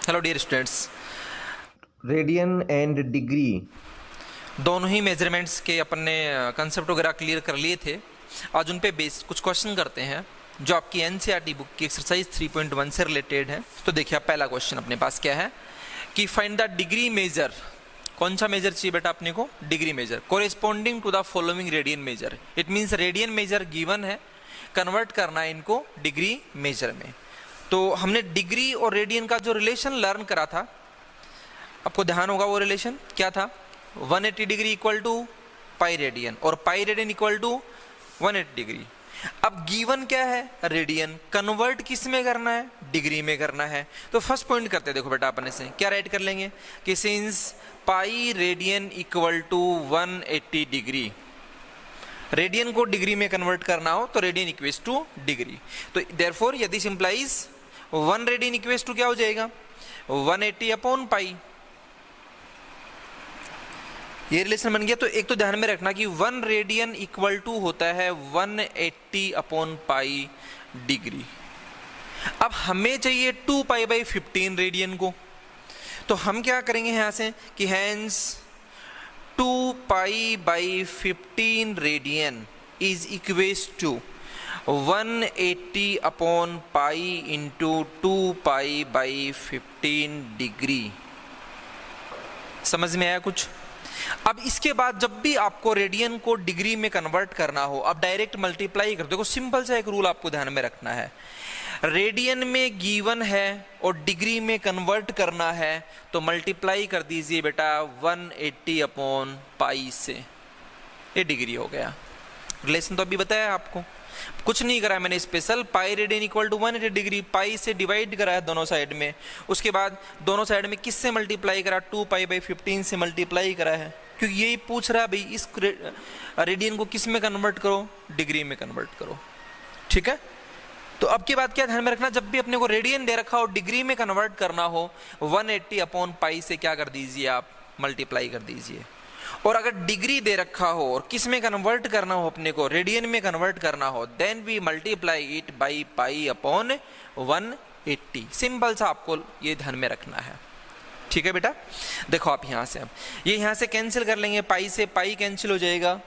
Hello dear students. Radian and degree दोनों ही measurements के अपन ने कंसेप्ट वगैरह क्लियर कर लिए थे। आज उन पे बेस कुछ क्वेश्चन करते हैं जो आपकी एनसीईआरटी बुक की एक्सरसाइज 3.1 से रिलेटेड है। तो देखिए आप पहला क्वेश्चन अपने पास क्या है कि फाइंड द डिग्री मेजर। कौन सा मेजर चाहिए बेटा अपने को? Degree measure corresponding to the following radian measure. It means radian measure given है, कन्वर्ट करना है इनको डिग्री मेजर में। तो हमने डिग्री और रेडियन का जो रिलेशन लर्न करा था, आपको ध्यान होगा वो रिलेशन क्या था? 180 degree equal to pi radian और pi radian equal to 180 degree. अब गिवन क्या है? रेडियन। कन्वर्ट किस में करना है? डिग्री में करना है। तो फर्स्ट पॉइंट करते हैं, देखो बेटा अपने से क्या राइट कर लेंगे कि since pi radian equal to 180 degree, radian को डिग्री में कन्वर्ट करना हो तो रेडियन इक्वल्स टू डिग्री। तो देयरफॉर यदि सिंप्लाइज 1 रेडियन इक्वल्स टू क्या हो जाएगा? 180 अपॉन पाई। ये रिलेशन बन गया। तो एक तो ध्यान में रखना कि 1 रेडियन इक्वल टू होता है 180 अपॉन पाई डिग्री। अब हमें चाहिए 2 पाई बाई 15 रेडियन को, तो हम क्या करेंगे यहां से कि hence 2 pi by 15 radian is equals to 180 upon pi into 2 pi by 15 degree. समझ में आया कुछ? अब इसके बाद जब भी आपको रेडियन को डिग्री में कन्वर्ट करना हो, अब डायरेक्ट मल्टीप्लाई कर दो। सिंपल सा एक रूल आपको ध्यान में रखना है, रेडियन में गिवन है और डिग्री में कन्वर्ट करना है तो मल्टीप्लाई कर दीजिए बेटा 180 अपॉन पाई से, ये डिग्री हो गया। रिलेशन तो अभी बताया आपको, कुछ नहीं करा मैंने special. Pi radian equal to 180 degree, pi से डिवाइड करा है दोनों साइड में। उसके बाद दोनों साइड में किससे मल्टीप्लाई करा? 2 पाई बाई 15 से मल्टीप्लाई करा है, क्योंकि यही पूछ रहा है भाई इस रेडियन को किस में कन्वर्ट करो? डिग्री में कन्वर्ट करो। ठीक है। तो अब की बात क्या ध्यान में रखना, जब भी अपने को रेडियन दे रखा हो डिग्री में कन्वर्ट करना हो 180 अपॉन पाई से क्या कर दीजिए आप? मल्टीप्लाई कर दीजिए। और अगर डिग्री दे रखा हो और किस में कन्वर्ट करना हो अपने को? रेडियन में कन्वर्ट करना हो, then we multiply it by pi upon 180। Simple सा आपको ये ध्यान में रखना है। ठीक है बेटा। देखो आप यहां से, अब ये यहां से कैंसिल कर लेंगे, पाई से पाई कैंसिल हो जाएगा।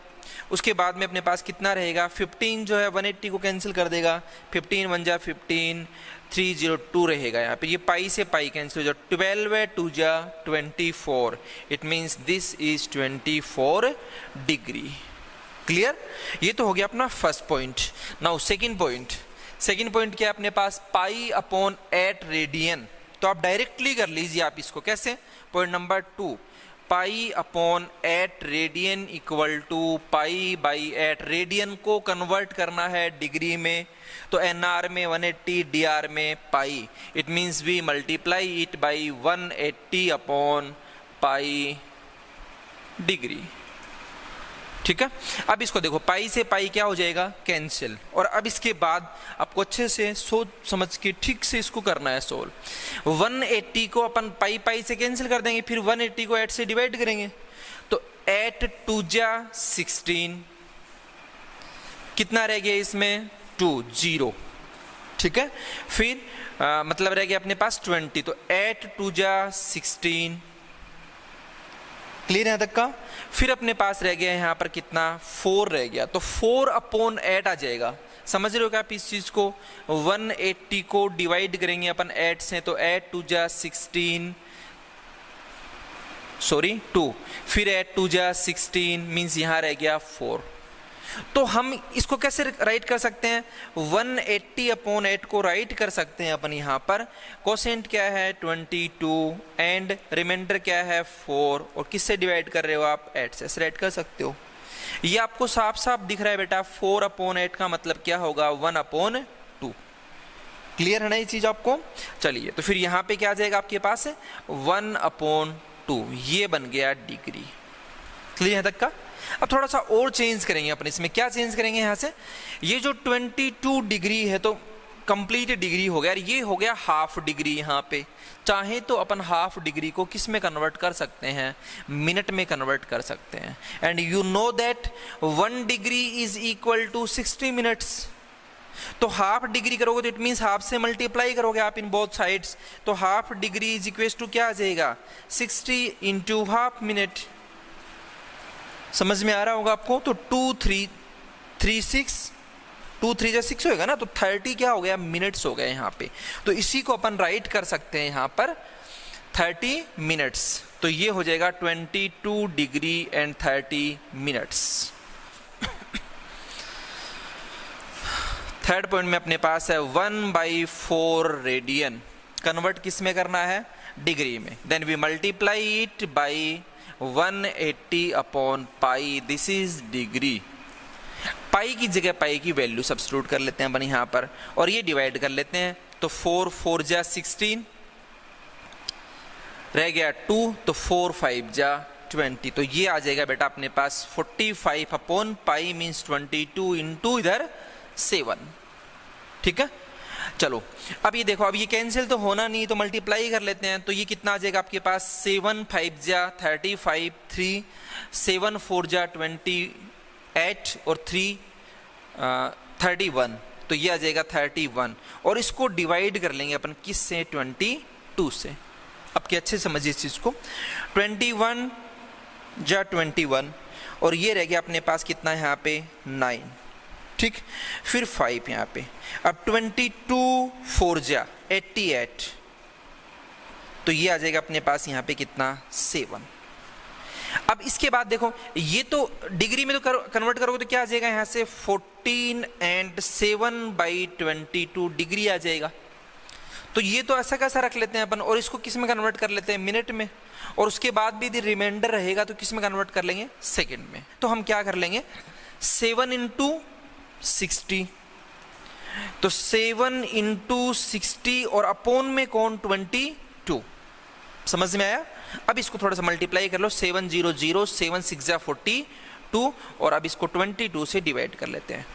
उसके बाद में अपने पास कितना रहेगा? 15 जो है 180 को कैंसिल कर देगा, 15 1 जा 15, 302 रहेगा यहाँ पे। ये पाई से पाई कैंसिल हो जाए, 12 है 2 जा 24। It means this is 24 degree. Clear? ये तो हो गया अपना first point. Now second point. Second point क्या है अपने पास? पाई अपॉन 8 रेडियन। तो आप डायरेक्टली कर लीजिए आप इसको। कैसे? Point number 2, pi upon 8 radian equal to pi by 8। Radian को कन्वर्ट करना है डिग्री में, तो एनआर में 180, डीआर में pi. It means we multiply it by 180 upon pi degree. ठीक है। अब इसको देखो, पाई से पाई क्या हो जाएगा? कैंसिल। और अब इसके बाद आपको अच्छे से सोच समझ के ठीक से इसको करना है सोल्व। 180 को अपन पाई पाई से कैंसिल कर देंगे, फिर 180 को 8 से डिवाइड करेंगे, तो 8 2 जा 16, कितना रह गया इसमें? 2 0। ठीक है। फिर मतलब रह गया अपने पास 20, तो 8 2 जा 16। क्लियर है तक का? फिर अपने पास रह गया यहाँ पर कितना? 4 रह गया, तो 4 अपॉन 8 आ जाएगा। समझ रहे हो क्या आप इस चीज को? 180 को डिवाइड करेंगे अपन 8 से, तो 8 2 जा 16, सॉरी 2, फिर 8 2 जा 16 मीन्स यहाँ रह गया 4। तो हम इसको कैसे राइट कर सकते हैं? 180 अपॉन 8 को राइट कर सकते हैं अपन यहाँ पर। कोसेंट क्या है? 22 एंड रिमाइंडर क्या है? 4। और किससे डिवाइड कर रहे हो आप? 8 से राइट कर सकते हो। ये आपको साफ साफ दिख रहा है बेटा। 4 अपॉन 8 का मतलब क्या होगा? 1 अपॉन 2। क्लियर है ना ये चीज आपको? चलिए, तो फिर यहाँ पे क्या आ जाएगा आपके पास? 1 अपॉन 2। ये बन गया डिग्री। क्लियर है तक का? अब थोड़ा सा और चेंज करेंगे अपन इसमें। क्या चेंज करेंगे यहाँ से? ये जो 22 डिग्री है तो कंप्लीट डिग्री हो गया, ये हो गया हाफ डिग्री। यहाँ पे चाहे तो अपन हाफ डिग्री को किस में कन्वर्ट कर सकते हैं? मिनट में कन्वर्ट कर सकते हैं। And you know that 1 degree is equal to 60 minutes. तो हाफ डिग्री करोगे तो इट मीन्स हाफ से मल्टीप्लाई करोगे आप इन बोथ साइड्स, तो half degree is equal to क्या आ जाएगा 60 इंटू हाफ मिनट। समझ में आ रहा होगा आपको। तो 2 3 3 6 2 3 6 होगा ना, तो 30 क्या हो गया मिनट्स हो गए यहाँ पे। तो इसी को अपन राइट कर सकते हैं यहाँ पर 30 मिनट्स। तो ये हो जाएगा 22 degree and 30 minutes. Third point में अपने पास है 1/4 रेडियन। कन्वर्ट किस में करना है, डिग्री में। Then we multiply it by 180 upon pi, this is degree. Pi की जगह पाई की वैल्यू सब्स्टिट्यूट कर लेते हैं अपन यहाँ पर, और ये डिवाइड कर लेते हैं। तो 4 4 जा 16 रह गया 2, तो 4 5 जा 20, तो ये आ जाएगा बेटा अपने पास 45 अपॉन पाई मीन्स 22 इंटू इधर 7। ठीक है, चलो अब ये देखो, अब ये कैंसिल तो होना नहीं, तो मल्टीप्लाई कर लेते हैं। तो ये कितना आ जाएगा आपके पास 7 5 जा 35 3 7 4 जा 28 और 3 31, तो ये आ जाएगा 31। और इसको डिवाइड कर लेंगे अपन किस से, 22 से। अब क्या अच्छे समझिए इस चीज को, 21 जा 21 और ये रह गया अपने पास कितना है यहाँ पे 9। ठीक, फिर 5 यहाँ पे। अब 22 4 जा 88, तो ये आ जाएगा अपने पास यहाँ पे कितना 7। अब इसके बाद देखो, ये तो डिग्री में तो कन्वर्ट करोगे तो क्या आ जाएगा यहाँ से 14 एंड 7/22 डिग्री आ जाएगा। तो ये तो ऐसा कैसा रख लेते हैं अपन, और इसको किस में कन्वर्ट कर लेते हैं, मिनट में। और उसके बाद भी यदि रिमाइंडर रहेगा तो किस में कन्वर्ट कर लेंगे, सेकंड में। तो हम क्या कर लेंगे 7 इंटू 60, तो 7 इंटू 60 और अपोन में कौन 22। समझ में आया। अब इसको थोड़ा सा मल्टीप्लाई कर लो, 7 0 0 7 6 जा 42, और अब इसको 22 से डिवाइड कर लेते हैं।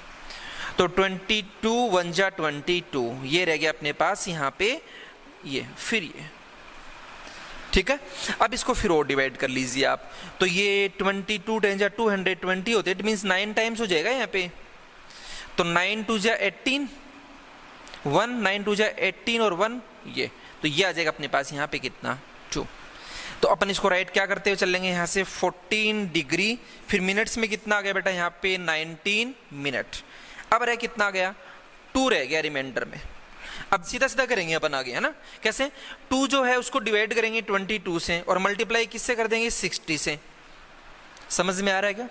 तो 22 1 जा 22, ये रह गया अपने पास यहाँ पे ये, फिर ये। ठीक है, अब इसको फिर और डिवाइड कर लीजिए आप। तो ये 22 10 जा 220 होते, इट मीन्स 9 टाइम्स हो जाएगा यहाँ पे। तो 9 2 जा 18 1 9 2 जा 18 और 1 ये, तो ये आ जाएगा अपने पास यहाँ पे कितना 2। तो अपन इसको राइट क्या करते हुए चलेंगे यहाँ से 14 डिग्री, फिर मिनट्स में कितना आ गया बेटा यहाँ पे 19 मिनट। अब रह कितना आ गया 2 रह गया रिमाइंडर में। अब सीधा सीधा करेंगे अपन आगे, है ना। कैसे, 2 जो है उसको डिवाइड करेंगे 22 से और मल्टीप्लाई किससे कर देंगे 60 से। समझ में आ रहा है क्या।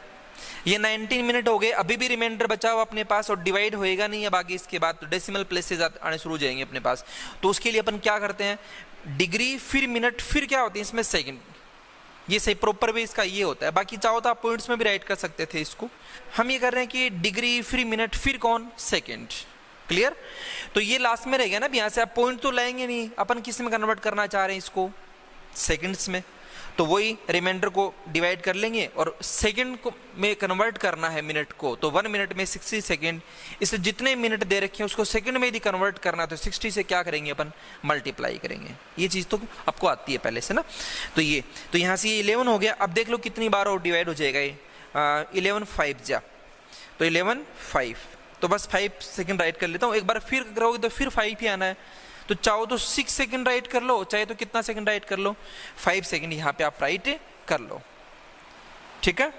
ये 19 मिनट हो गए, अभी भी रिमाइंडर बचा हुआ अपने पास और डिवाइड होएगा नहीं अब आगे। इसके बाद तो डेसिमल प्लेसेस आने शुरू हो जाएंगे अपने पास। तो उसके लिए अपन क्या करते हैं, डिग्री फिर मिनट फिर क्या होती है इसमें सेकंड। ये सही प्रॉपर वे इसका ये होता है। बाकी चाहो तो आप पॉइंट्स में भी राइट कर सकते थे इसको। हम ये कर रहे हैं कि डिग्री फिर मिनट फिर कौन सेकंड। क्लियर। तो ये लास्ट में रहेगा ना, यहाँ से आप पॉइंट तो लाएंगे नहीं, अपन किस में कन्वर्ट करना चाह रहे हैं इसको, सेकंड्स में। तो वही रिमाइंडर को डिवाइड कर लेंगे और सेकंड को में कन्वर्ट करना है मिनट को। तो 1 मिनट में 60 सेकंड, इसलिए जितने मिनट दे रखे हैं उसको सेकंड में यदि कन्वर्ट करना है तो 60 से क्या करेंगे अपन, मल्टीप्लाई करेंगे। ये चीज़ तो आपको आती है पहले से ना। तो ये तो यहाँ से ये 11 हो गया। अब देख लो कितनी बार और डिवाइड हो जाएगा ये, 11 5 जा, तो 11 5, तो बस 5 सेकंड राइट कर लेता हूँ। एक बार फिर करोगे तो फिर 5 ही आना है। तो चाहो तो 6 सेकंड राइट कर लो, चाहे तो कितना सेकंड राइट कर लो, 5 सेकंड यहाँ पे आप राइट कर लो। ठीक है,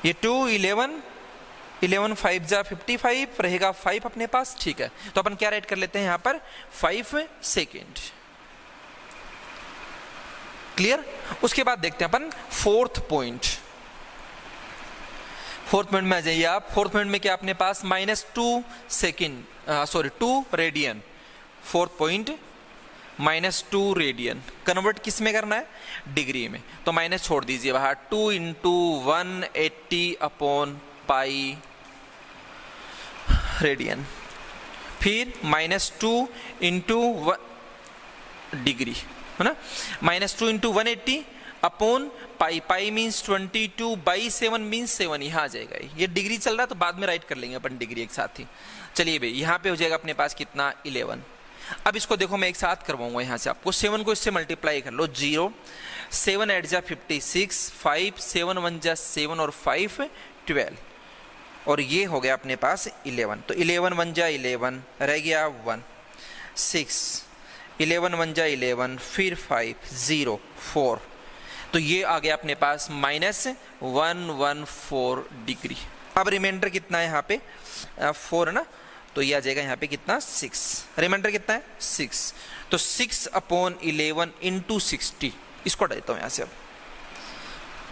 ये 2 11 5 जा 55 रहेगा 5 अपने पास। ठीक है, तो अपन क्या राइट कर लेते हैं यहाँ पर 5 सेकंड। क्लियर। उसके बाद देखते हैं अपन फोर्थ पॉइंट। फोर्थ पॉइंट में आ जाइए आप। फोर्थ पॉइंट में क्या अपने पास -2 second, sorry 2 radian. Fourth point -2 radian convert किस में करना है, डिग्री में। तो माइनस छोड़ दीजिए बाहर, 2 × 180 अपॉन पाई रेडियन, फिर -2 × डिग्री, है ना। -2 × 180 अपॉन पाई, पाई मीन्स 22/7 मीन्स 7, यहाँ आ जाएगा। ये डिग्री चल रहा है तो बाद में राइट कर लेंगे अपन डिग्री एक साथ ही। चलिए भाई, यहाँ पे हो जाएगा अपने पास कितना 11। अब इसको देखो मैं एक साथ करवाऊंगा यहाँ से आपको। 7 को इससे मल्टीप्लाई कर लो, 0 7 8 जा 56, 5 7 1 जा 7 और 5 12, और ये हो गया अपने पास 11। तो 11 1 जा 11, रह गया 1, 6, 11 1 जा 11, फिर 5 0 4, तो ये आ गया अपने पास -114 डिग्री। अब रिमाइंडर कितना है यहाँ पे 4 है ना, तो ये आ जाएगा यहाँ पे कितना 6, रिमाइंडर कितना है 6, तो 6/11 इंटू 60, इसको हटा देता हूँ यहाँ से। अब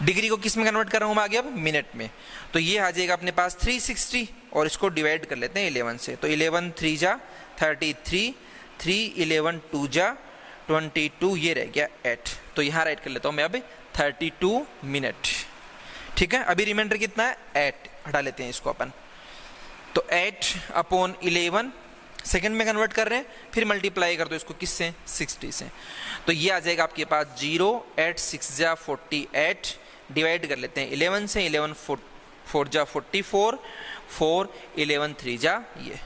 डिग्री को किस में कन्वर्ट कर रहा हूँ मैं आगे, अब मिनट में, तो ये आ जाएगा अपने पास 360 और इसको डिवाइड कर लेते हैं 11 से, तो 11 3 जा 33, 3 11 2 जा 22, ये रह गया 8, तो यहाँ राइट कर लेता हूँ मैं अब 32 मिनट। ठीक है, अभी रिमाइंडर कितना है 8, हटा लेते हैं इसको अपन, तो 8/11 सेकंड में कन्वर्ट कर रहे हैं, फिर मल्टीप्लाई कर दो इसको किससे 60 से, तो ये आ जाएगा आपके पास 0, 8 6 जा 48, डिवाइड कर लेते हैं 11 से, 11 4 जा 44, 4 11 3 जा ये,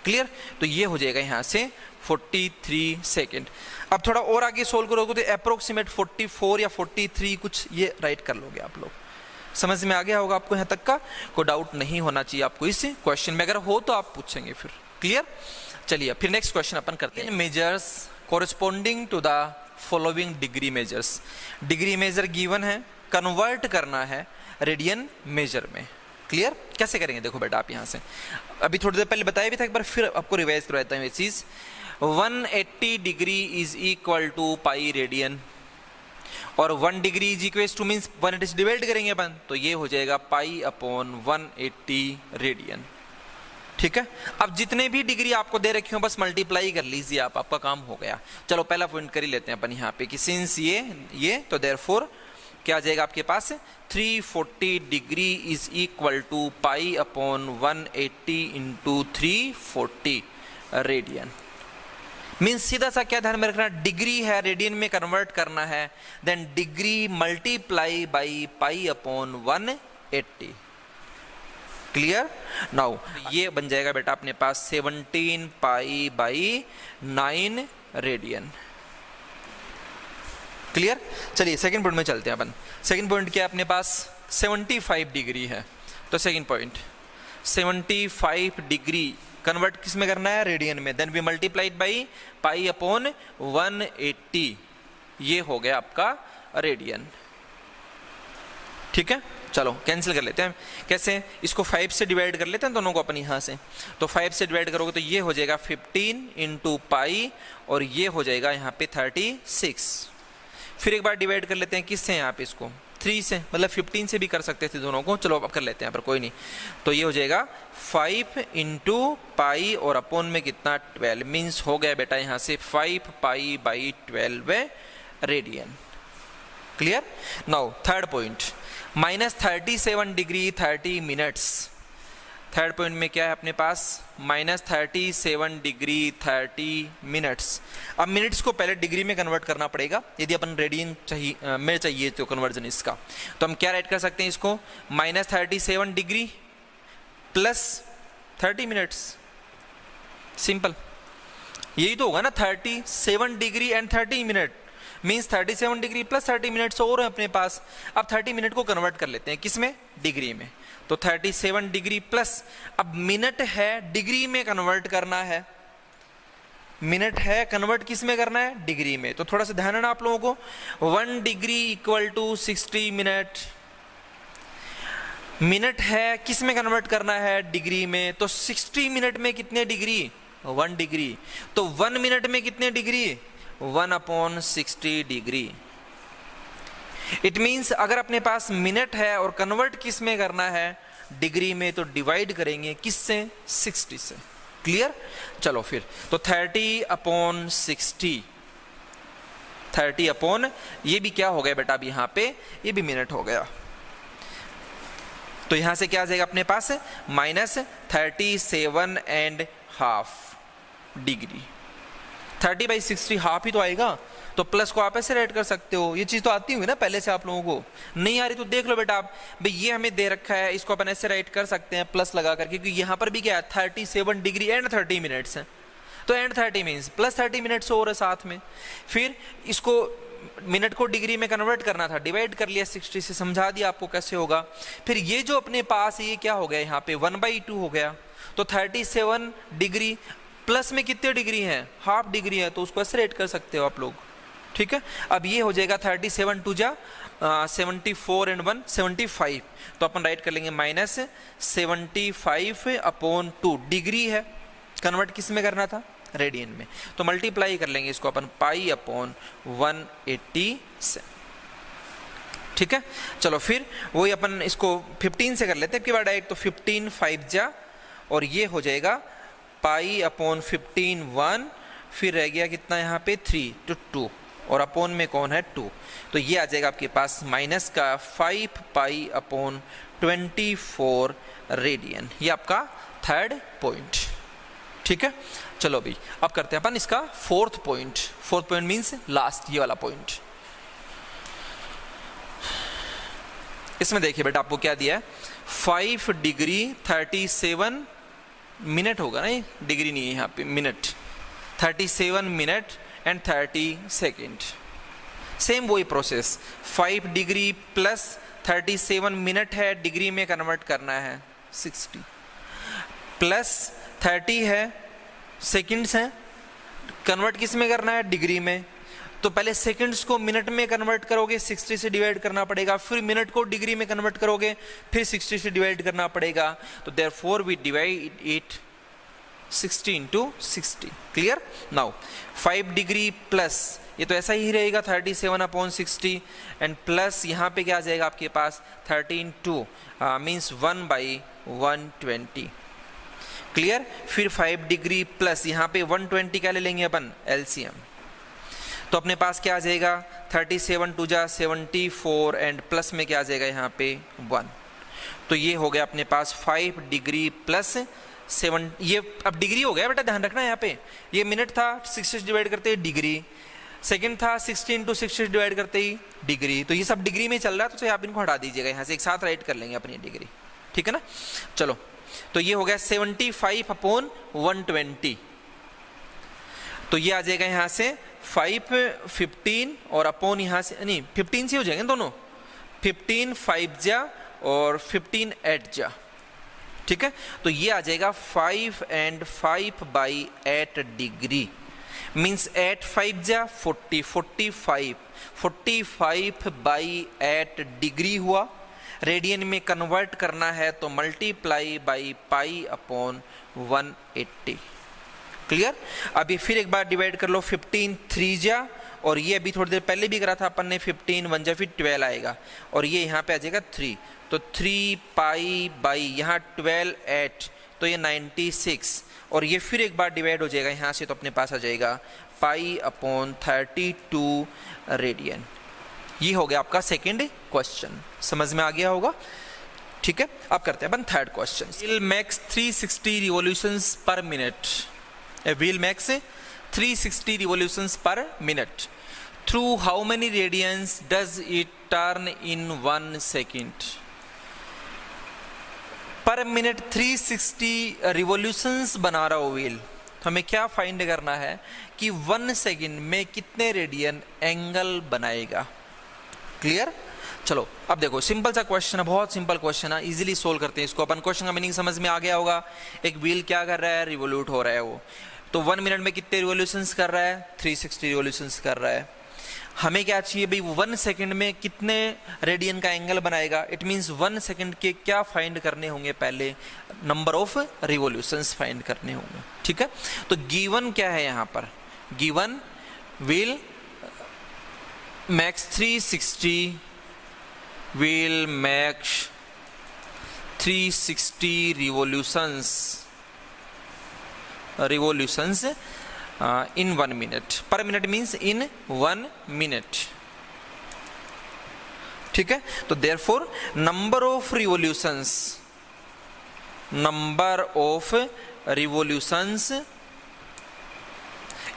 क्लियर, तो ये हो जाएगा यहाँ से 43 सेकेंड। अब थोड़ा और आगे सोल्व करोगे तो अप्रोक्सीमेट 44 या 43 कुछ ये राइट कर लोगे आप लोग। समझ में आ गया होगा आपको यहाँ तक का, कोई डाउट नहीं होना चाहिए आपको इस क्वेश्चन में, अगर हो तो आप पूछेंगे फिर, क्लियर। चलिए फिर नेक्स्ट क्वेश्चन अपन करते हैं। Measures corresponding to the following degree measures, degree measure given है, कन्वर्ट करना है रेडियन मेजर में, क्लियर। कैसे करेंगे देखो बेटा, आप यहाँ से अभी थोड़ी देर पहले बताया भी था, एक बार फिर आपको रिवाइज करवाता हूँ ये चीज। 180 degree is equal to pi radian, और 1 degree is equal to means 180 से डिवाइड करेंगे अपन, तो ये हो जाएगा π/180 रेडियन। ठीक है, अब जितने भी डिग्री आपको दे रखे हो बस मल्टीप्लाई कर लीजिए आप, आपका काम हो गया। चलो पहला पॉइंट कर ही लेते हैं अपन यहाँ पे कि सिंस ये तो देयरफॉर क्या आ जाएगा आपके पास 340 degree is equal to π/180 into 340 radian. Means सीधा सा क्या ध्यान में रखना, डिग्री है रेडियन में कन्वर्ट करना है, then degree multiply by π/180, clear. Now ये बन जाएगा बेटा अपने पास 17 π/9 रेडियन, क्लियर। चलिए सेकंड पॉइंट में चलते हैं अपन। सेकंड पॉइंट क्या है अपने पास 75 डिग्री है, तो सेकंड पॉइंट 75 डिग्री कन्वर्ट किस में करना है रेडियन में, देन वी मल्टीप्लाइड बाई π/180, ये हो गया आपका रेडियन। ठीक है, चलो कैंसिल कर लेते हैं, कैसे, इसको 5 से डिवाइड कर लेते हैं दोनों को अपन यहाँ से, तो 5 से डिवाइड करोगे तो ये हो जाएगा 15 इंटू पाई, और ये हो जाएगा यहाँ पे 36। फिर एक बार डिवाइड कर लेते हैं किससे, यहाँ पे इसको 3 से, मतलब 15 से भी कर सकते थे दोनों को, चलो अब कर लेते हैं पर कोई नहीं, तो ये हो जाएगा 5 इंटू पाई और अपॉन में कितना 12, मीन्स हो गया बेटा यहाँ से 5π/12 radian, clear. Now third point -37 degree 30 minutes. Third point में क्या है अपने पास -37 डिग्री 30 मिनट्स। अब मिनट्स को पहले डिग्री में कन्वर्ट करना पड़ेगा, यदि अपन रेडियन में चाहिए तो कन्वर्जन इसका, तो हम क्या राइट कर सकते हैं इसको, -37 डिग्री प्लस 30 मिनट्स, सिंपल यही तो होगा ना, 37 degree and 30 minute means 37 degree plus 30 minutes और है अपने पास। अब 30 मिनट को कन्वर्ट कर लेते हैं किस में, डिग्री में, तो 37 डिग्री प्लस, अब मिनट है डिग्री में कन्वर्ट करना है, मिनट है कन्वर्ट किस में करना है, डिग्री में, तो थोड़ा सा ध्यान है ना आप लोगों को, 1 degree equal to 60 minute, minute है किस में कन्वर्ट करना है, डिग्री में, तो 60 मिनट में कितने डिग्री, 1 डिग्री, तो 1 मिनट में कितने डिग्री, 1/60 डिग्री। इट मीन्स अगर अपने पास मिनट है और कन्वर्ट किस में करना है, डिग्री में, तो डिवाइड करेंगे किससे, 60 से, क्लियर। चलो फिर तो 30/60, 30 ये भी क्या हो गया बेटा, अब यहाँ पे ये भी मिनट हो गया, तो यहां से क्या आ जाएगा अपने पास -37.5 डिग्री, 30/60 हाफ ही तो आएगा, तो प्लस को आप ऐसे रेड कर सकते हो, ये चीज तो आती होगी ना पहले से आप लोगों को, नहीं आ रही तो देख लो बेटा आप, भाई ये हमें दे रखा है, इसको अपन ऐसे राइट कर सकते हैं प्लस लगा करके, क्योंकि यहाँ पर भी क्या है 37 डिग्री एंड 30 मिनट्स है, तो एंड 30 मीन्स प्लस 30 मिनट्स और है साथ में। फिर इसको मिनट को डिग्री में कन्वर्ट करना था, डिवाइड कर लिया 60 से, समझा दिया आपको कैसे होगा। फिर ये जो अपने पास ये क्या हो गया यहाँ पे 1/2 हो गया, तो 37 डिग्री प्लस में कितने डिग्री हैं, हाफ डिग्री है, तो उसको ऐसे रेट कर सकते हो आप लोग, ठीक है। अब ये हो जाएगा 37 2 जा 74 एंड 1 75, तो अपन राइट कर लेंगे -75/2 डिग्री है, कन्वर्ट किस में करना था, रेडियन में, तो मल्टीप्लाई कर लेंगे इसको अपन π/180, ठीक है। चलो फिर वही अपन इसको 15 से कर लेते हैं, बार डायरेक्ट, तो 15 5 जा, और ये हो जाएगा π/15 1, फिर रह गया कितना यहाँ पे 3 to 2, और अपॉन में कौन है 2, तो ये आ जाएगा आपके पास माइनस का 5π/24 रेडियन। ये आपका थर्ड पॉइंट, ठीक है। चलो भाई अब करते हैं अपन इसका fourth point. Fourth point means last, ये वाला पॉइंट। इसमें देखिए बेटा आपको क्या दिया है, 5 डिग्री 37 मिनट होगा ना, ये डिग्री नहीं है यहाँ पे, minute, 37 minute and 30 second. Same वही प्रोसेस, 5 डिग्री प्लस 37 मिनट है, डिग्री में कन्वर्ट करना है 60, प्लस 30 है, सेकंड्स हैं, कन्वर्ट किस में करना है, डिग्री में, तो पहले सेकंड्स को मिनट में कन्वर्ट करोगे, 60 से डिवाइड करना पड़ेगा, फिर मिनट को डिग्री में कन्वर्ट करोगे, फिर 60 से डिवाइड करना पड़ेगा, तो therefore we divide it 60 into 60, clear. Now 5 degree plus, ये तो ऐसा ही रहेगा 37/60, एंड प्लस यहाँ पे क्या आ जाएगा आपके पास 13 2 मीन्स 1/120, क्लियर। फिर 5 डिग्री प्लस यहाँ पे 120 क्या ले लेंगे अपन, एलसीएम, तो अपने पास क्या आ जाएगा 37 2 जा 74, एंड प्लस में क्या आ जाएगा यहाँ पे 1, तो ये हो गया अपने पास 5 डिग्री प्लस 7, ये अब डिग्री हो गया बेटा, ध्यान रखना यहाँ पे, ये मिनट था 60 से डिवाइड करते ही डिग्री, सेकंड था 60 into 60 से डिवाइड करते ही डिग्री, तो ये सब डिग्री में चल रहा है, तो आप इनको हटा दीजिएगा यहाँ से, एक साथ राइट कर लेंगे अपनी डिग्री, ठीक है ना। चलो तो ये हो गया 75/120, तो ये आ जाएगा यहाँ से 5 15 और अपॉन यहाँ से नहीं 15 से हो जाएंगे दोनों, 15 5 जा और 15 8 जा, ठीक है। तो ये आ जाएगा 5 and 5/8 डिग्री, मीन्स 8 5 जा 40 45 45/8 डिग्री हुआ। रेडियन में कन्वर्ट करना है तो मल्टीप्लाई बाई π/180, क्लियर। अभी फिर एक बार डिवाइड कर लो, 15 3 जा, और ये अभी थोड़ी देर पहले भी करा था अपन ने, 15 1 जा, फिर 12 आएगा, और ये यहाँ पे आ जाएगा 3, तो 3π/, यहाँ 12 8, तो ये 96, और ये फिर एक बार डिवाइड हो जाएगा यहाँ से, तो अपने पास आ जाएगा π/32 रेडियन। ये हो गया आपका सेकंड क्वेश्चन, समझ में आ गया होगा, ठीक है। अब करते हैं अपन third question. Wheel makes 360 revolutions per minute, a wheel makes 360 revolutions per minute. Through how many radians does it turn in 1 second? पर मिनट 360 रिवॉल्यूशंस बना रहा हो व्हील, तो हमें क्या फाइंड करना है कि 1 सेकंड में कितने रेडियन एंगल बनाएगा, क्लियर। चलो अब देखो, सिंपल सा क्वेश्चन है, बहुत सिंपल क्वेश्चन है, इजीली सोल्व करते हैं इसको अपन। क्वेश्चन का मीनिंग समझ में आ गया होगा, एक व्हील क्या कर रहा है, रिवोल्यूट हो रहा है वो, तो 1 मिनट में कितने रिवोल्यूशंस कर रहा है, 360 रिवोल्यूशंस कर रहा है। हमें क्या चाहिए भाई, 1 सेकंड में कितने रेडियन का एंगल बनाएगा, इट मींस 1 सेकंड के क्या फाइंड करने होंगे, पहले नंबर ऑफ रिवोल्यूशंस फाइंड करने होंगे, ठीक है। तो गिवन क्या है यहाँ पर, given wheel max 360 will make 360 revolutions in 1 minute. Per minute means in 1 minute. ठीक है, तो therefore number of revolutions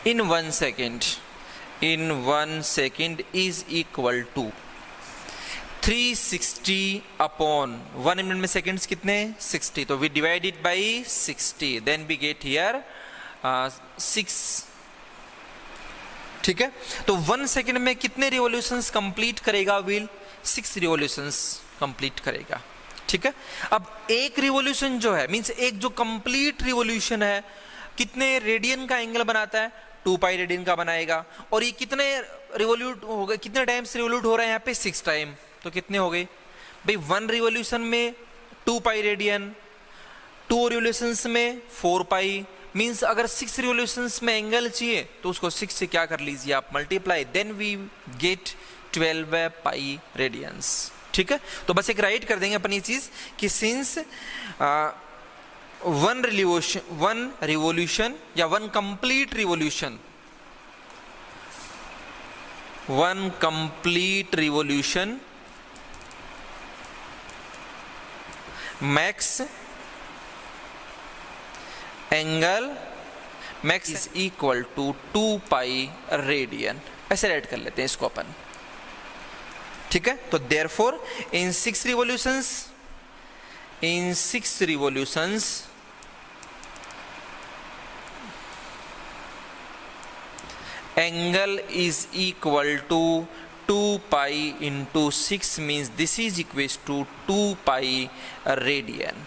in 1 second is equal to 360 upon 1 minute में seconds कितने 60, तो we divide it by 60, then we get here 6, ठीक है। तो 1 second में कितने रिवॉल्यूशंस कंप्लीट करेगा व्हील? 6 रिवॉल्यूशंस कंप्लीट करेगा, ठीक है। अब एक रिवॉल्यूशन जो है मींस एक जो कंप्लीट रिवॉल्यूशन है कितने रेडियन का एंगल बनाता है? 2 पाई रेडियन का बनाएगा। और ये कितने रिवॉल्यूट हो गए, कितने टाइम्स रिवॉल्यूट हो रहा है यहाँ पे? 6 टाइम। तो कितने हो गए भाई? 1 रिवॉल्यूशन में 2 पाई रेडियन, 2 रिवॉल्यूशंस में 4 पाई, मींस अगर 6 रिवॉल्यूशंस में एंगल चाहिए तो उसको 6 से क्या कर लीजिए आप? Multiply, then we get 12 pi radians, ठीक है। तो बस एक राइट कर देंगे अपन ये चीज कि सिंस 1 रिवॉल्यूशन या 1 complete revolution, 1 complete revolution max angle max is equal to 2 pi radian, ऐसे राइट कर लेते हैं इसको अपन, ठीक है। तो therefore in 6 revolutions angle is equal to 2 pi into 6 means this is equal to 2 pi radian,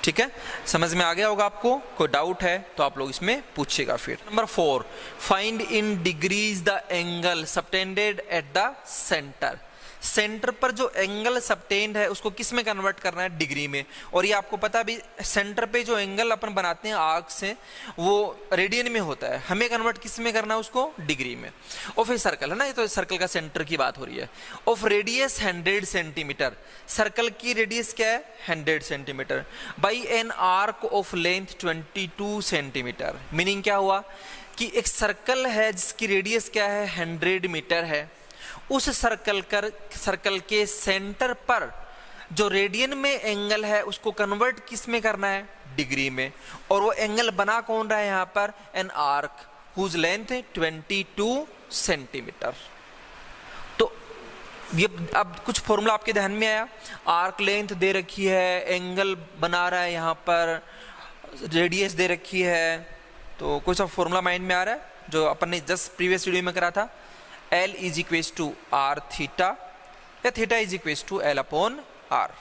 ठीक है। समझ में आ गया होगा आपको? कोई डाउट है तो आप लोग इसमें पूछिएगा फिर। Number 4, find in degrees the angle subtended at the centre. Centre पर जो एंगल सबटेंड है उसको किस में कन्वर्ट करना है? डिग्री में। और ये आपको पता भी सेंटर पे जो एंगल अपन बनाते हैं आर्क से वो रेडियन में होता है, हमें कन्वर्ट किस में करना है? उसको डिग्री में। और फिर सर्कल है ना, ये तो सर्कल का सेंटर की बात हो रही है। ऑफ रेडियस 100 सेंटीमीटर, सर्कल की रेडियस क्या है? 100 centimetre by an arc of length 22 centimetre. Meaning क्या हुआ कि एक सर्कल है जिसकी रेडियस क्या है? 100 मीटर है। उस सर्कल के सेंटर पर जो रेडियन में एंगल है उसको कन्वर्ट किस में करना है? डिग्री में। और वो एंगल बना कौन रहा है यहाँ पर? An arc whose length 22 centimetre. तो ये अब कुछ फॉर्मूला आपके ध्यान में आया? आर्क लेंथ दे रखी है, एंगल बना रहा है यहाँ पर, रेडियस दे रखी है, तो कुछ अब फॉर्मूला माइंड में आ रहा है जो अपन ने जस्ट प्रीवियस वीडियो में करा था? L is equals to R theta या theta is equals to L upon R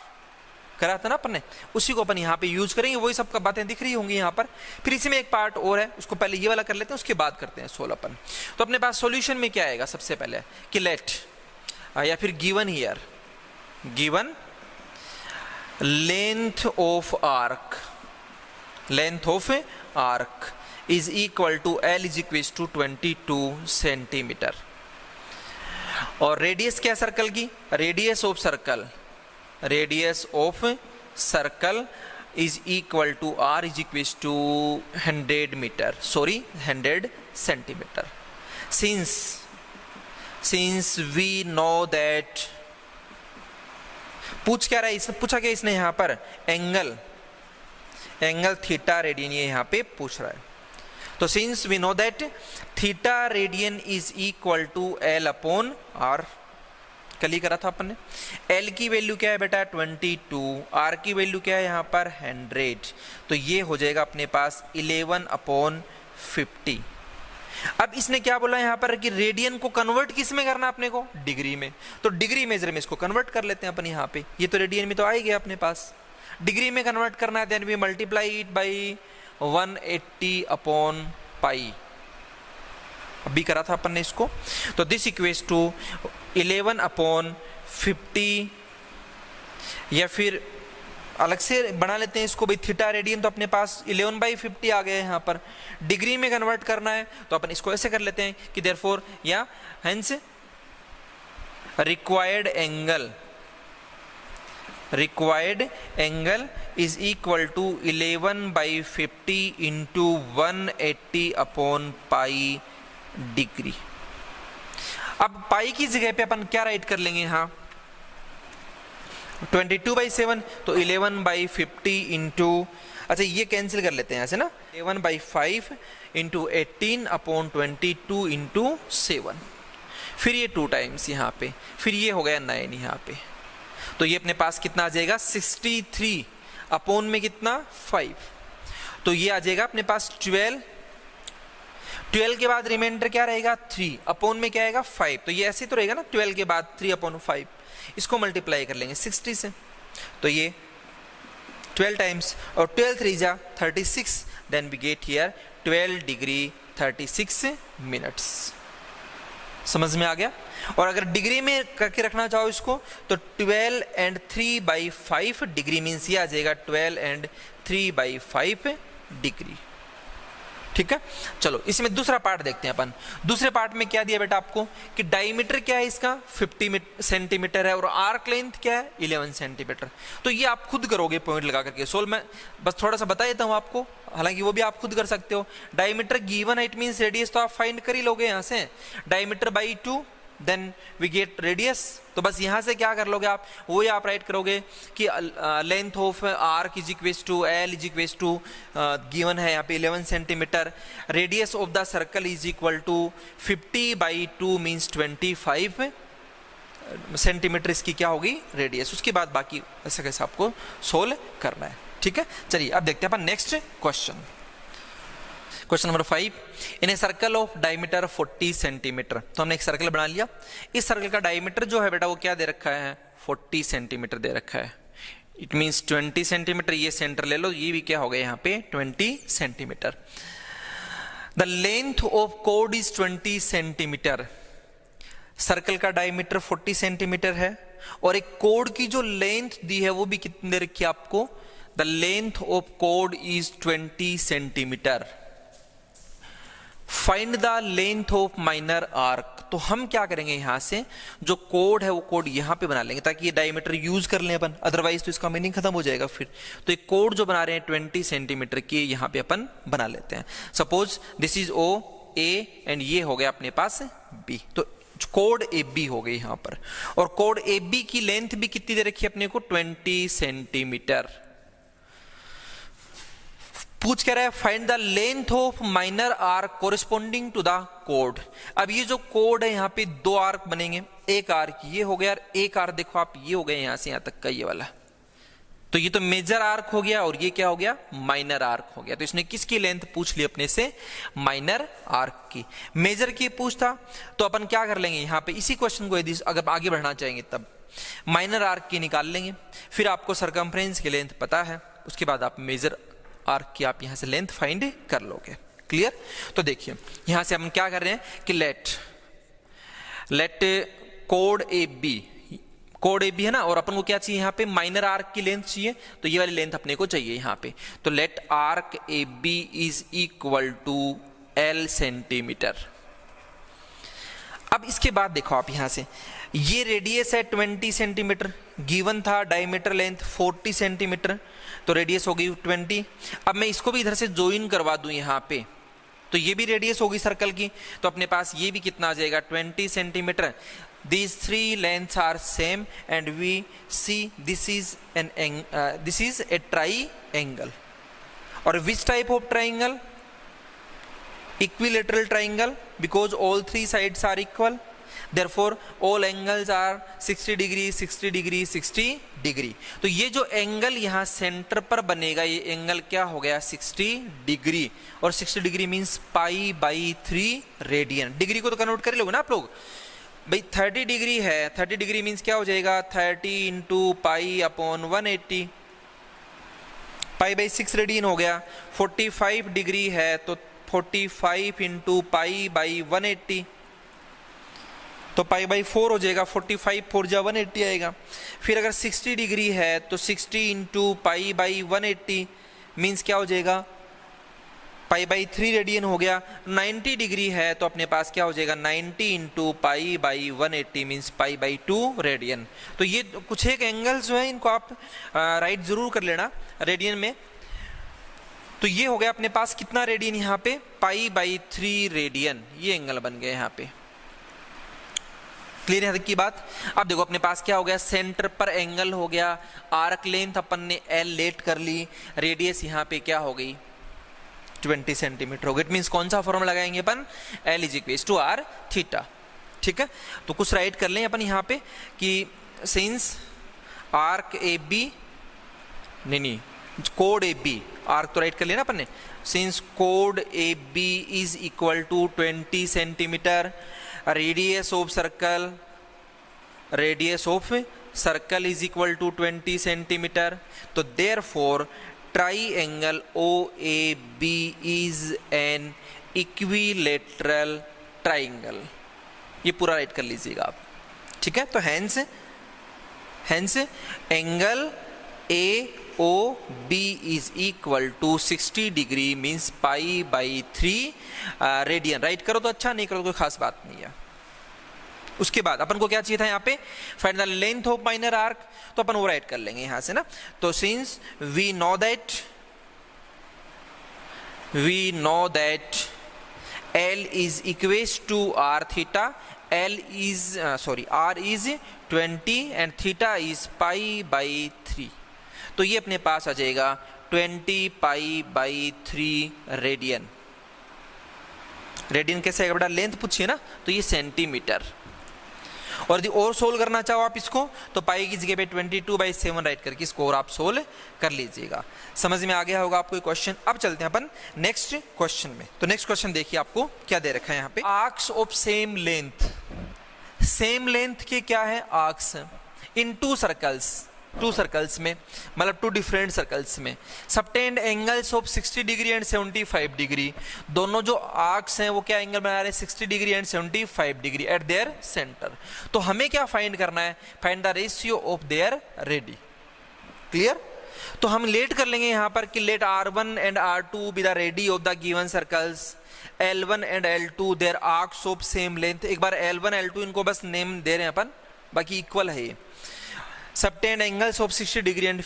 करा था ना अपन ने, उसी को अपन यहाँ पे यूज करेंगे। वही सब बातें दिख रही होंगी यहाँ पर। फिर इसी में एक पार्ट और है, उसको पहले ये वाला कर लेते हैं, उसके बाद करते हैं सोल्व अपन। तो अपने पास सॉल्यूशन में क्या आएगा? सबसे पहले कि लेट या फिर given here, given length of arc is equal to L is equal to 22 centimetre. और रेडियस क्या सर्कल की? Radius of circle is equal to R is equal to 100 metre, sorry 100 centimetre. Since we know that, पूछ क्या रहा है इसने? पूछा क्या इसने यहाँ पर? एंगल थीटा रेडियन ये यहाँ पे पूछ रहा है। तो since we know that theta radian is equal to L upon R, कल ही करा था अपन ने। L की वैल्यू क्या है बेटा? 22, R की वैल्यू क्या है यहाँ पर? 100। तो ये हो जाएगा अपने पास 11 अपॉन 50। अब इसने क्या बोला यहाँ पर कि रेडियन को कन्वर्ट किस में करना अपने को? डिग्री में। तो डिग्री मेजर में इसको कन्वर्ट कर लेते हैं अपन यहाँ पे। ये तो रेडियन में तो आ ही गया अपने पास, डिग्री में कन्वर्ट करना है, then we multiply it by 180 upon pi. अभी करा था अपन ने इसको। तो दिस इक्वेस टू 11 अपॉन 50, या फिर अलग से बना लेते हैं इसको भाई, थीटा रेडियन तो अपने पास 11/50 आ गया है यहाँ पर। डिग्री में कन्वर्ट करना है तो अपन इसको ऐसे कर लेते हैं कि देयरफॉर या hence required angle is equal to 11/50 into 180 upon pi degree. अब पाई की जगह पे अपन क्या राइट कर लेंगे यहाँ? 22/7, तो 11/50 इंटू, अच्छा ये कैंसिल कर लेते हैं यहाँ से ना, 11/5 इंटू 18 अपॉन 22 इंटू 7। फिर ये 2 टाइम्स यहाँ पे, फिर ये हो गया 9 यहाँ पे। तो ये अपने पास कितना आ जाएगा? 63 अपॉन में कितना 5, तो ये आ जाएगा अपने पास 12 के बाद रिमाइंडर क्या रहेगा 3 अपॉन में क्या आएगा 5, तो ये ऐसे तो रहेगा ना 12 के बाद 3/5, इसको मल्टीप्लाई कर लेंगे 60 से, तो ये 12 टाइम्स और 12 3 जा 36, then we get here 12 degree 36 minutes. समझ में आ गया। और अगर डिग्री में करके रखना चाहो इसको तो 12 and 3/5 डिग्री मीन्स ये आ जाएगा 12 and 3/5 डिग्री। ठीक है, चलो इसमें दूसरा पार्ट देखते हैं अपन। दूसरे पार्ट में क्या दिया बेटा आपको कि डायमीटर क्या है इसका 50 सेंटीमीटर है और आर्क लेंथ क्या है 11 सेंटीमीटर। तो ये आप खुद करोगे पॉइंट लगा करके सोल्व, मैं बस थोड़ा सा बता देता हूं आपको, हालांकि वो भी आप खुद कर सकते हो। डायमीटर गिवन है, इट मींस रेडियस तो आप फाइंड कर ही लोगे यहां से, diameter by 2 then we get radius. तो बस यहां से क्या कर लोगे आप, वही आप राइट करोगे कि length of arc is equals to L is equals to given है यहाँ पे 11 centimetre, radius of the circle is equal to 50/2 means 25 centimetre इसकी क्या होगी रेडियस। उसके बाद बाकी ऐसा कैसे आपको सोल्व करना है। ठीक है, चलिए अब देखते हैं अपन next question. Question number 5, in a circle of diameter 40 centimetre. तो हमने एक सर्कल बना लिया, इस सर्कल का डायमीटर जो है बेटा वो क्या दे रखा है 40 सेंटीमीटर दे रखा है, इट मींस 20 सेंटीमीटर, ये सेंटर ले लो, ये भी क्या हो गया यहाँ पे 20 centimetre. The length of code is 20 centimetre. Circle का डायमीटर 40 सेंटीमीटर है और एक कोड की जो लेंथ दी है वो भी कितनी दे रखी है आपको, the length of code is 20 centimetre. Find the length of minor arc. तो हम क्या करेंगे यहां से जो कोड है वो कोड यहां पे बना लेंगे ताकि ये डायमीटर यूज कर लें अपन, अदरवाइज तो इसका मीनिंग खत्म हो जाएगा फिर। तो एक कोड जो बना रहे हैं 20 सेंटीमीटर की यहां पे अपन बना लेते हैं। Suppose this is O A and ये हो गया अपने पास बी, तो कोड ए बी हो गई यहां पर। और कोड ए बी की लेंथ भी कितनी दे रखी है अपने को 20 सेंटीमीटर। पूछ कह रहा है find the length of minor arc corresponding to the कोड। अब ये जो कोड है यहाँ पे दो आर्क बनेंगे, एक आर्क ये हो गया और एक आर्क देखो आप ये हो गया यहां से यहां तक का ये वाला, तो ये तो मेजर आर्क हो गया और ये क्या हो गया माइनर आर्क हो गया। तो इसने किसकी लेंथ पूछ ली अपने से, माइनर आर्क की। मेजर की पूछता तो अपन क्या कर लेंगे यहाँ पे इसी क्वेश्चन को यदि अगर आगे बढ़ना चाहेंगे तब माइनर आर्क की निकाल लेंगे, फिर आपको सरकमफ्रेंस की लेंथ पता है, उसके बाद आप मेजर आर्क की आप यहां से लेंथ फाइंड कर लोगे। क्लियर। तो देखिए यहां से हम क्या कर रहे हैं कि let code A B, code A B है ना, और अपन को क्या चाहिए यहाँ पे माइनर आर्क की लेंथ चाहिए, तो ये वाली लेंथ अपने को चाहिए यहाँ पे। तो let arc A B is equal to L centimetre. अब इसके बाद देखो आप यहां से ये रेडियस है 20 सेंटीमीटर, गिवन था डायमीटर लेंथ 40 सेंटीमीटर, तो रेडियस होगी 20। अब मैं इसको भी इधर से ज्वाइन करवा दूं यहां पे, तो ये भी रेडियस होगी सर्कल की, तो अपने पास ये भी कितना आ जाएगा 20 centimetre. These three lengths are same and we see this is a triangle. Or which type of triangle? Equilateral triangle, because all three sides are equal. Therefore all angles are 60 degree, 60 degree, 60 degree. तो ये जो angle यहाँ centre पर बनेगा ये angle क्या हो गया 60 डिग्री, और 60 डिग्री मीन्स π/3 रेडियन। डिग्री को तो कन्वर्ट कर लोगे ना आप लोग भाई, 30 डिग्री है, 30 डिग्री मीन्स क्या हो जाएगा 30 × π/180, π/6 रेडियन हो गया। 45 डिग्री है तो 45 × π/180, तो π/4 हो जाएगा, 45 4 जा 180 आएगा। फिर अगर 60 डिग्री है तो 60 × π/180 मीन्स क्या हो जाएगा π/3 रेडियन हो गया। 90 डिग्री है तो अपने पास क्या हो जाएगा 90 × π/180 मीन्स π/2 रेडियन। तो ये कुछ एक एंगल्स जो है इनको आप राइट जरूर कर लेना रेडियन में। तो ये हो गया अपने पास कितना रेडियन यहाँ पे π/3 रेडियन, ये एंगल बन गया यहाँ पे। क्लियर है की बात। अब देखो अपने पास क्या हो गया सेंटर पर एंगल हो गया, आर्क लेंथ अपन ने एल लेट कर ली, रेडियस यहाँ पे क्या हो गई 20 सेंटीमीटर हो गया। इट मीन्स कौन सा फॉर्मूला लगाएंगे अपन, L is equal to R theta. ठीक है, तो कुछ राइट कर लें अपन यहाँ पे कि सिंस आर्क ए बी, नहीं कोड ए बी, आर्क तो राइट कर लिया ना अपन ने, सिंस कोड A B is equal to 20 centimetre, radius of circle is equal to 20 centimetre, तो therefore triangle O A B is an equilateral triangle. ये पूरा राइट कर लीजिएगा आप, ठीक है। तो hence angle A O B is equal to 60 degree means π/3 radian. Right करो तो अच्छा, नहीं करो तो कोई खास बात नहीं है। उसके बाद अपन को क्या चाहिए था यहाँ पे, find the length of minor arc, तो अपन वो राइट कर लेंगे यहां से ना। तो since we know that L is equals to r theta, R is 20 and theta is π/3, तो ये अपने पास आ जाएगा 20 π/3 रेडियन। रेडियन कैसे आएगा बेटा, लेंथ पूछिए ना, तो ये सेंटीमीटर। और यदि और सोल्व करना चाहो आप इसको, तो पाई की जगह पे 22/7 राइट करके इसको और आप सोल्व कर लीजिएगा। समझ में आ गया होगा आपको क्वेश्चन। अब चलते हैं अपन नेक्स्ट क्वेश्चन में। तो नेक्स्ट क्वेश्चन देखिए आपको क्या दे रखा है यहाँ पे, आर्क्स ऑफ सेम लेंथ के क्या है आर्क्स इन टू सर्कल्स में, मतलब टू डिफरेंट सर्कल्स में, subtend angles of 60 degree and 75 degree. दोनों जो आर्क्स हैं वो क्या एंगल बना रहे हैं, 60 degree and 75 degree at their centre. तो हमें क्या फाइंड करना है, find the ratio of their radii. Clear. तो हम लेट कर लेंगे यहां पर कि let R1 and R2 be the radii of the given circles, L1 and L2 their arcs of same length. एक बार L1 L2 इनको बस नेम दे रहे हैं अपन, बाकी इक्वल है ये। Subtend angles of 60 degree and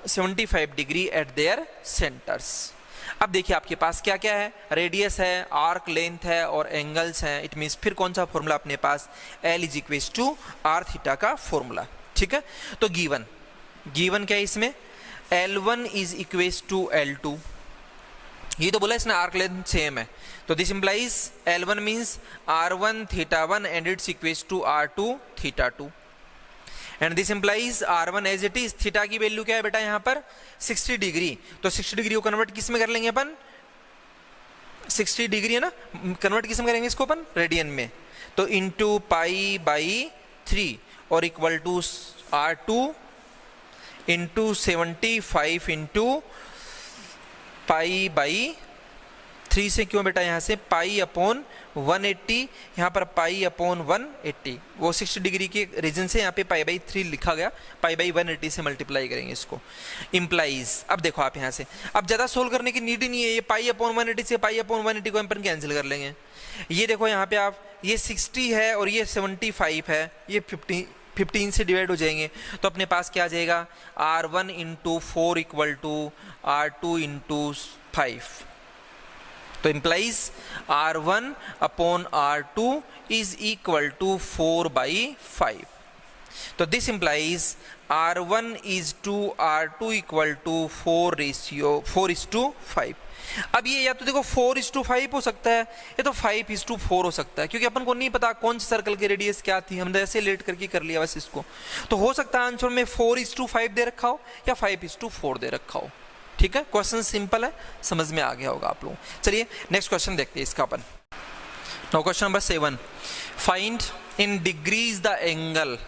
75 degree at there centres. अब देखिए आपके पास क्या क्या है, रेडियस है, आर्क लेंथ है और एंगल्स हैं। इट मींस फिर कौन सा फॉर्मूला अपने पास, L is equals to R theta का फॉर्मूला, ठीक है। तो गिवन क्या है इसमें, L1 is equals to L2, ये तो बोला इसने आर्क लेंथ सेम है, तो this implies L1 means R1 theta 1 and it's equals to R2 theta 2 and this implies R1 as it is. Theta की वैल्यू क्या है बेटा यहाँ पर 60 डिग्री, तो 60 डिग्री को कन्वर्ट किस में कर लेंगे अपन, 60 डिग्री है ना, कन्वर्ट किस में करेंगे इसको अपन, रेडियन में। तो इंटू π/3 और equal to R2 into 75 into π/3 से क्यों बेटा, यहाँ से π/180, यहाँ पर π/180, वो 60 डिग्री के रीजन से यहाँ पे π/3 लिखा गया, π/180 से मल्टीप्लाई करेंगे इसको। इम्प्लाइज, अब देखो आप यहाँ से, अब ज़्यादा सोल्व करने की नीड ही नहीं है, ये π/180 से π/180 को अपन कैंसिल कर लेंगे। ये देखो यहाँ पे आप, ये 60 है और ये 75 है, ये 15 से डिवाइड हो जाएंगे, तो अपने पास क्या आ जाएगा, R1 into 4 equal to R2 into 5। तो implies R1 upon R2 is equal to 4/5। तो this implies R1 is to R2 equal to 4:5। अब ये या तो देखो 4:5 हो सकता है, या तो 5:4 हो सकता है, क्योंकि अपन को नहीं पता कौन से सर्कल की रेडियस क्या थी, हमने ऐसे लेट करके कर लिया बस इसको। तो हो सकता है आंसर में 4:5 दे रखा हो या 5:4 दे रखा हो, ठीक है। क्वेश्चन सिंपल है, समझ में आ गया होगा आप लोग। चलिए नेक्स्ट क्वेश्चन देखते हैं इसका अपन। Now question number 7, find in degrees the angle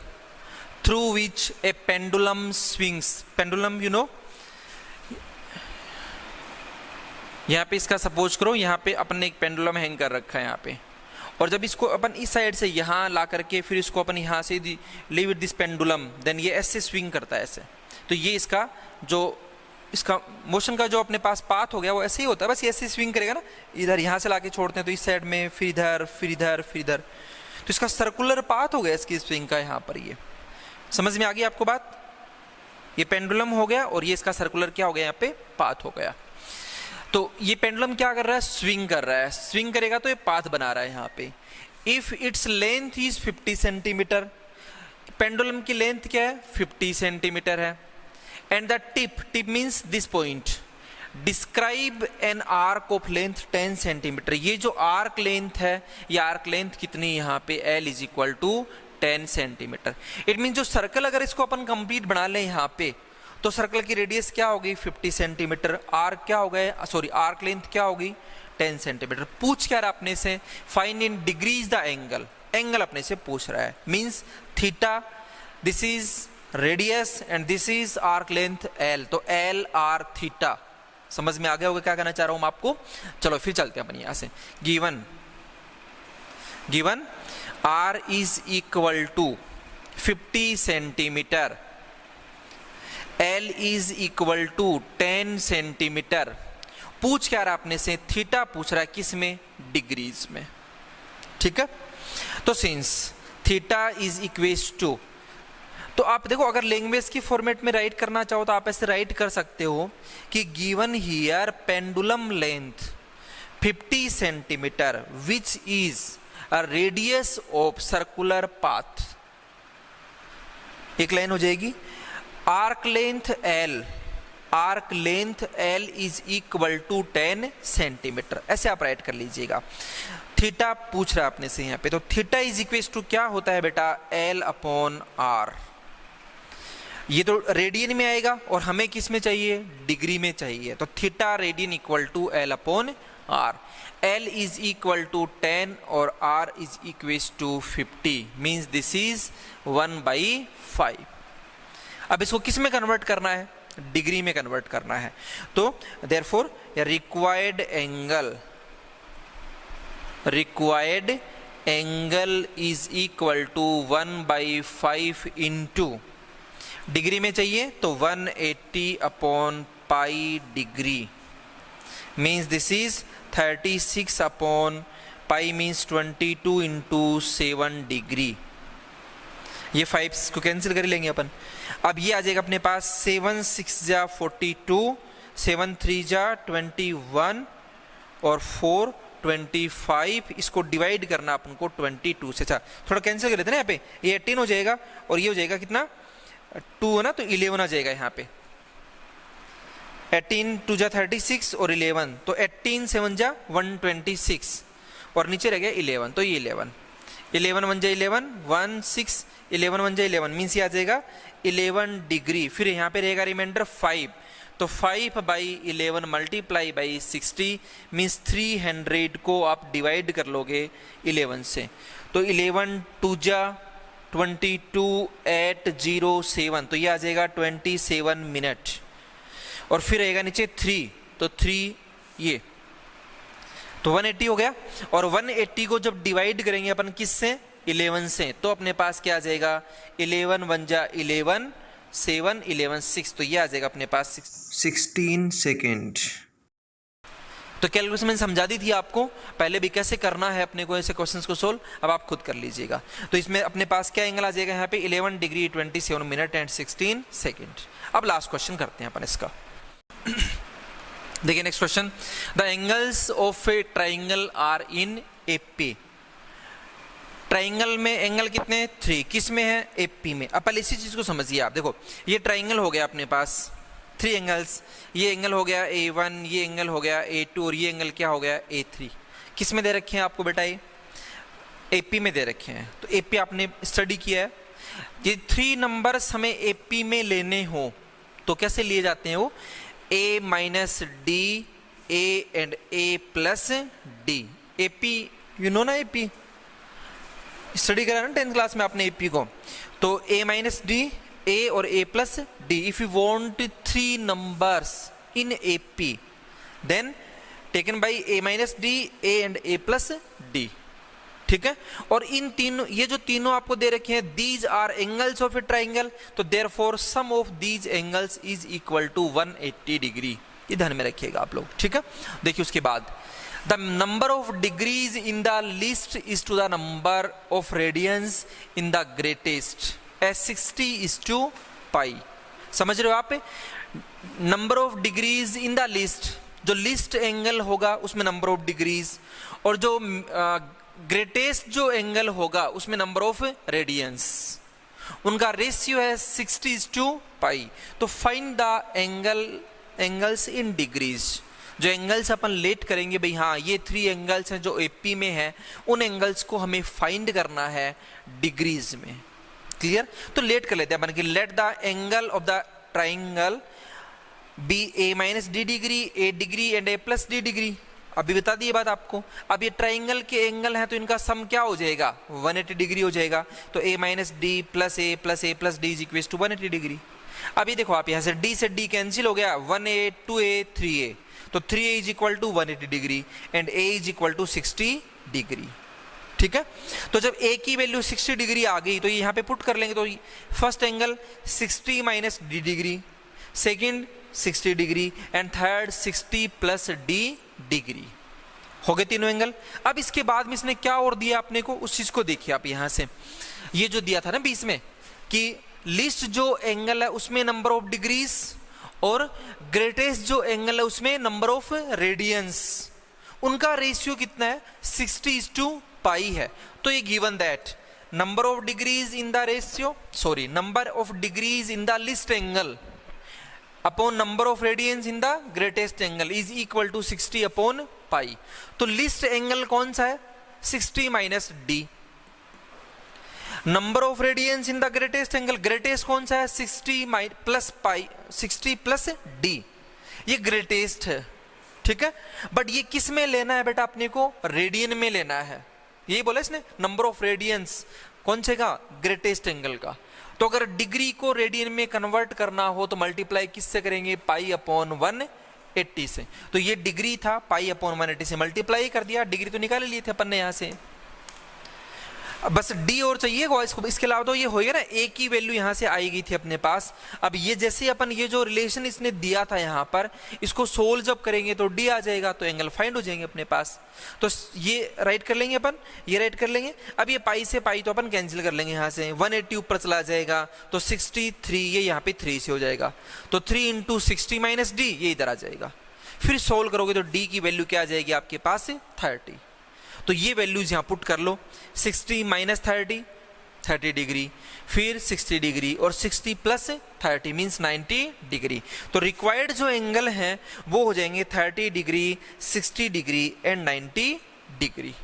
through which a pendulum swings. Pendulum you know, यहाँ पे इसका सपोज करो, यहाँ पे अपन ने एक पेंडुलम हैंग कर रखा है यहाँ पे, और जब इसको अपन इस साइड से यहाँ ला करके फिर इसको अपन यहाँ से leave it this pendulum, then ये ऐसे स्विंग करता है ऐसे। तो ये इसका मोशन का जो अपने पास पाथ हो गया वो ऐसे ही होता है, बस ये ऐसे स्विंग करेगा ना, इधर यहाँ से लाके छोड़ते हैं तो इस साइड में, फिर इधर फिर इधर फिर इधर, तो इसका सर्कुलर पाथ हो गया इसकी स्विंग का यहाँ पर। ये समझ में आ गई आपको बात, ये पेंडुलम हो गया और ये इसका सर्कुलर क्या हो गया यहाँ पे, पाथ हो गया। तो ये पेंडुलम क्या कर रहा है, स्विंग कर रहा है, स्विंग करेगा तो ये पाथ बना रहा है यहाँ पे। If its length is 50 centimetre, pendulum की लेंथ क्या है, 50 सेंटीमीटर है, and the tip means this point, describe an arc of length 10 centimetre. ये जो आर्क लेंथ है, ये आर्क लेंथ कितनी यहाँ पे, L is equal to 10 centimetre. It mean जो सर्कल अगर इसको अपन कंप्लीट बना लें यहाँ पे, तो सर्कल की रेडियस क्या होगी 50 सेंटीमीटर, आर्क क्या हो गए, सॉरी आर्क लेंथ क्या होगी 10 सेंटीमीटर। पूछ क्या रहा अपने से, find in degrees the angle, angle अपने से पूछ रहा है, means theta, this is radius and this is arc length L, तो एल आर थीटा। समझ में आ गया होगा क्या कहना चाह रहा हूं मैं आपको। चलो फिर चलते हैं अपन यहां से। Given R is equal to 50 centimetre, L is equal to 10 centimetre. पूछ क्या रहा आपने से, थीटा पूछ रहा है, किस में, डिग्रीज में। ठीक है, तो since theta is equals to, तो आप देखो अगर लैंग्वेज की फॉर्मेट में राइट करना चाहो तो आप ऐसे राइट कर सकते हो कि given here pendulum length 50 centimetre which is a radius of circular path. एक लाइन हो जाएगी, arc length L is equal to 10 centimetre, ऐसे आप राइट कर लीजिएगा। थीटा पूछ रहा है अपने से यहाँ पे, तो थीटा इज इक्वल टू क्या होता है बेटा, एल अपॉन आर। ये तो रेडियन में आएगा और हमें किस में चाहिए, डिग्री में चाहिए, तो theta radian equal to L upon R. L is equal to 10 और R is equal to 50, means this is 1/5। अब इसको किस में कन्वर्ट करना है, डिग्री में कन्वर्ट करना है। तो therefore required angle is equal to 1/5 into, degree में चाहिए तो 180 upon pi degree, means this is 36 upon pi, means 22 into 7 degree. ये 5 को कैंसिल कर लेंगे अपन। अब ये आ जाएगा अपने पास 7 6 जा 42, 7 3 जा 21 और 4 25, इसको डिवाइड करना अपन को 22 से। अच्छा थोड़ा कैंसिल कर लेते हैं ना, यहाँ पे ये 18 हो जाएगा और ये हो जाएगा कितना 2 है ना, तो 11 आ जाएगा यहाँ पे। 18 2 जा 36 और 11, तो 18 7 जा 126 और नीचे रह गया 11, तो ये 11 1 जा 11 1 6 11 1 जा 11, मीन्स ये आ जाएगा 11 डिग्री। फिर यहाँ पे रहेगा रिमाइंडर 5, तो 5/11 मल्टीप्लाई बाई 60, मीन्स 300 को आप डिवाइड कर लोगे 11 से, तो 11 2 जा 22 807, तो ये आ जाएगा 27 मिनट। और फिर रहेगा नीचे 3, तो 3 ये तो 180 हो गया। और 180 को जब डिवाइड करेंगे अपन किस से, 11 से, तो अपने पास क्या आ जाएगा 11 1 जा 11 7 11 6, तो ये आ जाएगा अपने पास 16 सेकेंड। तो कैलकुलेशन मैंने समझा दी थी आपको पहले भी कैसे करना है अपने को ऐसे क्वेश्चंस को सोल्व, अब आप खुद कर लीजिएगा। तो इसमें अपने पास क्या एंगल आ जाएगा यहाँ पे 11 डिग्री 27 मिनट एंड 16 सेकेंड। अब लास्ट क्वेश्चन करते हैं अपन इसका। देखिए next question, the angles of a triangle are in AP. Triangle में एंगल कितने 3, किस में है, एपी में। अब पहले इसी चीज को समझिए आप, देखो ये ट्राइंगल हो गया अपने पास 3 एंगल्स, ये एंगल हो गया A1, ये एंगल हो गया A2 और ये एंगल क्या हो गया A3। किस में दे रखे हैं आपको बेटा, ये AP में दे रखे हैं। तो AP आपने स्टडी किया है, ये 3 नंबर्स हमें AP में लेने हो तो कैसे लिए जाते हैं वो, A minus D, A and A plus D। AP you know ना, AP स्टडी करा ना 10th क्लास में आपने AP को। तो A माइनस D, A और A plus D। If you want 3 numbers in AP then taken by A minus D, A and A plus D। ठीक है, और इन तीनों, ये जो तीनों आपको दे रखे हैं, these are angles of a triangle, तो therefore sum of these angles is equal to 180 degree. ये ध्यान में रखिएगा आप लोग, ठीक है। देखिए उसके बाद the number of degrees in the least is to the number of radians in the greatest, as 60 is to pi। समझ रहे हो आप, number of degrees in the list, जो लिस्ट एंगल होगा उसमें नंबर ऑफ डिग्रीज, और जो greatest जो एंगल होगा उसमें नंबर ऑफ रेडियंस, उनका रेशियो है 60:π। तो find the angles in degrees. जो एंगल्स अपन लेट करेंगे भाई, हाँ ये 3 एंगल्स हैं जो एपी में है, उन एंगल्स को हमें फाइंड करना है डिग्रीज में। क्लियर, तो लेट कर लेते हैं अपन कि let the angle of the triangle be A minus D degree, A degree and A plus D degree. अभी बता दी ये बात आपको। अब ये ट्राइंगल के एंगल हैं तो इनका सम क्या हो जाएगा, 180 डिग्री हो जाएगा। तो A minus D plus A plus D is equal to 180 degree. अभी देखो आप यहाँ से डी कैंसिल हो गया, 1a 2a 3a, तो 3a is equal to 180 degree and a is equal to 60 degree. ठीक है, तो जब a की वैल्यू 60 डिग्री आ गई तो यहाँ पे पुट कर लेंगे। तो first angle 60 minus D degree, second 60 degree and third 60 plus D degree. हो गए तीनों एंगल। अब इसके बाद में इसने क्या और दिया अपने को, उस चीज को देखिए आप। यहां से ये जो दिया था ना बीच में कि लिस्ट जो एंगल है उसमें नंबर ऑफ डिग्रीज और ग्रेटेस्ट जो एंगल है उसमें नंबर ऑफ रेडियंस, उनका रेशियो कितना है, 60:π है। तो ये given that number of degrees in the ratio, sorry number of degrees in the least angle upon number of radians in the greatest angle is equal to 60/π। तो least angle कौन सा है, 60 minus D. Number of radians in the greatest angle, greatest कौन सा है, 60 plus D, ये greatest है। ठीक है, बट ये किस में लेना है बेटा, अपने को रेडियन में लेना है। यही बोला इसने, नंबर ऑफ रेडियंस कौन से का, ग्रेटेस्ट एंगल का। तो अगर डिग्री को रेडियन में कन्वर्ट करना हो तो मल्टीप्लाई किससे करेंगे, π/180 से। तो ये डिग्री था, π/180 से मल्टीप्लाई कर दिया, डिग्री तो निकाल लिए थे अपन ने यहां से। अब बस डी और चाहिए इसको, इसके अलावा तो ये होएगा ना, ए की वैल्यू यहां से आई गई थी अपने पास। अब ये जैसे अपन ये जो रिलेशन इसने दिया था यहां पर, इसको सोल्व जब करेंगे तो डी आ जाएगा, तो एंगल फाइंड हो जाएंगे अपने पास। तो ये राइट कर लेंगे अपन, ये राइट कर लेंगे। अब ये पाई से पाई तो अपन कैंसिल कर लेंगे, यहाँ से 180 ऊपर चला जाएगा तो 63, ये यहाँ पे 3 से हो जाएगा। तो 3 × 60 माइनस डी, ये इधर आ जाएगा। फिर सोल्व करोगे तो डी की वैल्यू क्या आ जाएगी आपके पास, 30। तो ये वैल्यूज यहाँ पुट कर लो, 60 माइनस 30 डिग्री, फिर 60 डिग्री और 60 प्लस 30 मीन्स 90 डिग्री। तो रिक्वायर्ड जो एंगल हैं वो हो जाएंगे 30 डिग्री, 60 डिग्री एंड 90 डिग्री।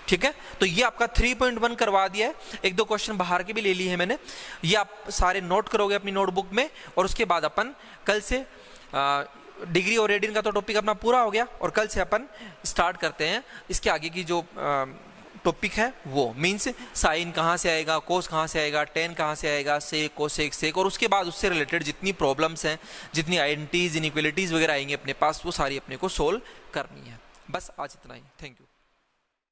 ठीक है, तो ये आपका 3.1 करवा दिया है। एक दो क्वेश्चन बाहर के भी ले लिए हैं मैंने, ये आप सारे नोट करोगे अपनी नोटबुक में। और उसके बाद अपन कल से डिग्री और रेडियन का तो टॉपिक अपना पूरा हो गया, और कल से अपन स्टार्ट करते हैं इसके आगे की जो टॉपिक है वो, मीन्स साइन कहाँ से आएगा, कोस कहाँ से आएगा, टेन कहाँ से आएगा, सेक, कोसेक, सेक, और उसके बाद उससे रिलेटेड जितनी प्रॉब्लम्स हैं, जितनी आइडेंटिटीज, इनइक्वालिटीज वगैरह आएंगे अपने पास, वो सारी अपने को सोल्व करनी है। बस आज इतना ही, थैंक यू।